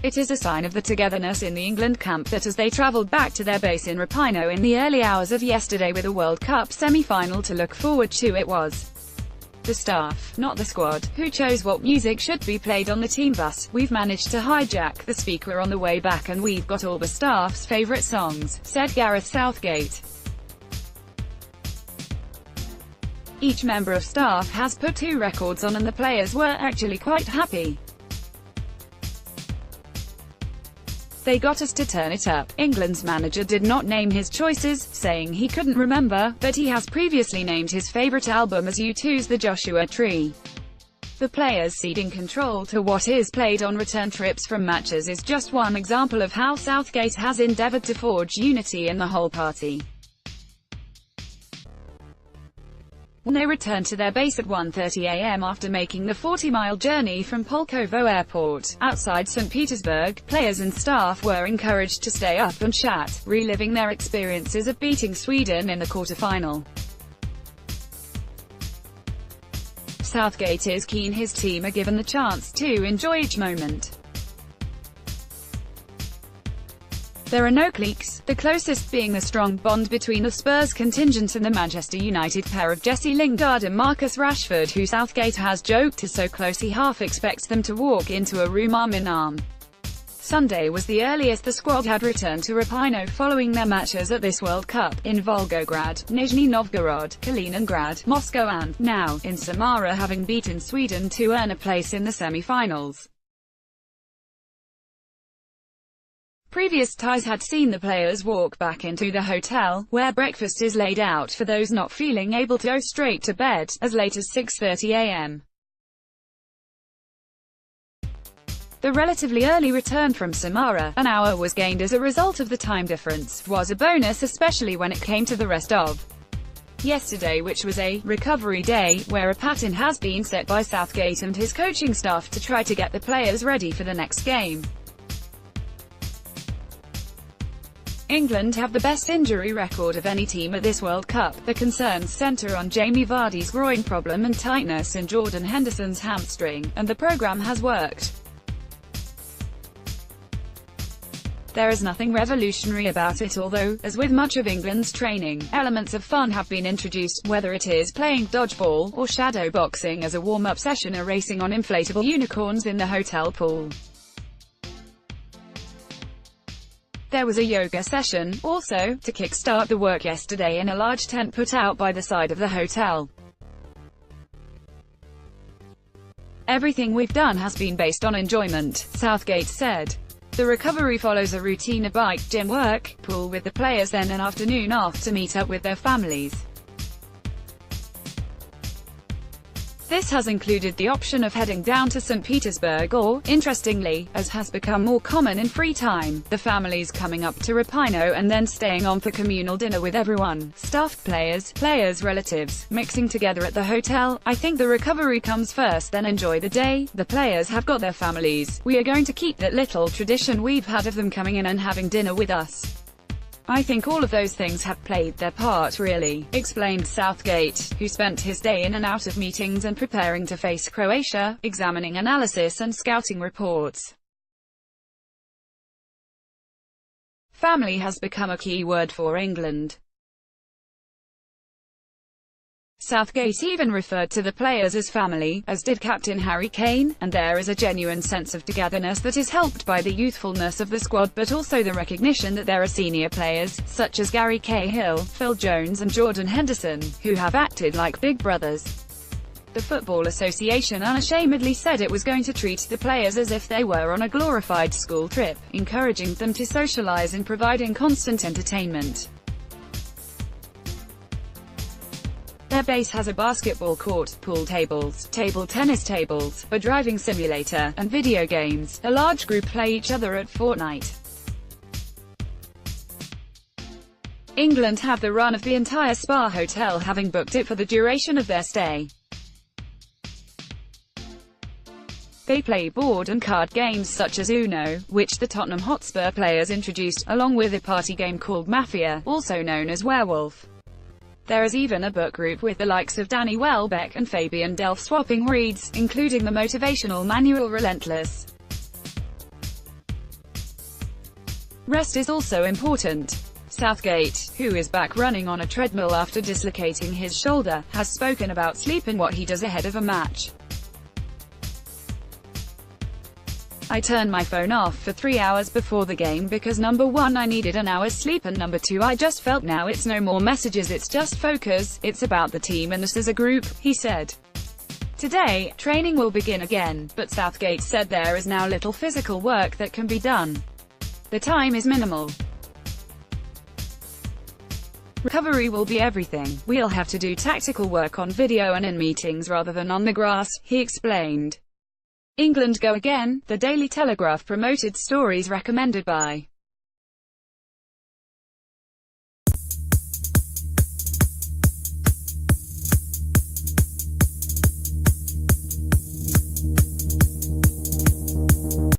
It is a sign of the togetherness in the England camp that as they travelled back to their base in Repino in the early hours of yesterday with a World Cup semi-final to look forward to, it was the staff, not the squad, who chose what music should be played on the team bus. "We've managed to hijack the speaker on the way back and we've got all the staff's favourite songs," said Gareth Southgate. "Each member of staff has put 2 records on and the players were actually quite happy. They got us to turn it up." England's manager did not name his choices, saying he couldn't remember, but he has previously named his favourite album as U2's The Joshua Tree. The players ceding control to what is played on return trips from matches is just one example of how Southgate has endeavoured to forge unity in the whole party. They returned to their base at 1:30 a.m. after making the 40-mile journey from Pulkovo Airport, outside St. Petersburg. Players and staff were encouraged to stay up and chat, reliving their experiences of beating Sweden in the quarter-final. Southgate is keen his team are given the chance to enjoy each moment. "There are no cliques, the closest being the strong bond between the Spurs contingent and the Manchester United pair of Jesse Lingard and Marcus Rashford, who Southgate has joked is so close he half expects them to walk into a room arm in arm." Sunday was the earliest the squad had returned to Repino following their matches at this World Cup, in Volgograd, Nizhny Novgorod, Kaliningrad, Moscow and, now, in Samara, having beaten Sweden to earn a place in the semi-finals. Previous ties had seen the players walk back into the hotel, where breakfast is laid out for those not feeling able to go straight to bed, as late as 6:30 a.m. The relatively early return from Samara, an hour was gained as a result of the time difference, was a bonus especially when it came to the rest of yesterday, which was a recovery day, where a pattern has been set by Southgate and his coaching staff to try to get the players ready for the next game. England have the best injury record of any team at this World Cup. The concerns centre on Jamie Vardy's groin problem and tightness in Jordan Henderson's hamstring, and the programme has worked. There is nothing revolutionary about it, although, as with much of England's training, elements of fun have been introduced, whether it is playing dodgeball, or shadow boxing as a warm-up session, or racing on inflatable unicorns in the hotel pool. There was a yoga session, also, to kick-start the work yesterday in a large tent put out by the side of the hotel. "Everything we've done has been based on enjoyment," Southgate said. The recovery follows a routine of bike, gym work, pool with the players, then an afternoon off to meet up with their families. This has included the option of heading down to St. Petersburg or, interestingly, as has become more common in free time, the families coming up to Repino and then staying on for communal dinner with everyone, staff, players' relatives, mixing together at the hotel. "I think the recovery comes first, then enjoy the day. The players have got their families. We are going to keep that little tradition we've had of them coming in and having dinner with us. I think all of those things have played their part, really," explained Southgate, who spent his day in and out of meetings and preparing to face Croatia, examining analysis and scouting reports. Family has become a key word for England. Southgate even referred to the players as family, as did captain Harry Kane, and there is a genuine sense of togetherness that is helped by the youthfulness of the squad, but also the recognition that there are senior players, such as Gary Cahill, Phil Jones and Jordan Henderson, who have acted like big brothers. The Football Association unashamedly said it was going to treat the players as if they were on a glorified school trip, encouraging them to socialise and providing constant entertainment. Their base has a basketball court, pool tables, table tennis tables, a driving simulator, and video games. A large group play each other at Fortnite. England have the run of the entire spa hotel, having booked it for the duration of their stay. They play board and card games such as Uno, which the Tottenham Hotspur players introduced, along with a party game called Mafia, also known as Werewolf. There is even a book group with the likes of Danny Welbeck and Fabian Delph swapping reads, including the motivational manual Relentless. Rest is also important. Southgate, who is back running on a treadmill after dislocating his shoulder, has spoken about sleep and what he does ahead of a match. I turned my phone off for 3 hours before the game because number one, I needed an hour's sleep, and number two, I just felt now it's no more messages, it's just focus, it's about the team and us as a group, he said. Today, training will begin again, but Southgate said there is now little physical work that can be done. The time is minimal. Recovery will be everything. We'll have to do tactical work on video and in meetings rather than on the grass, he explained. England go again. The Daily Telegraph promoted stories recommended by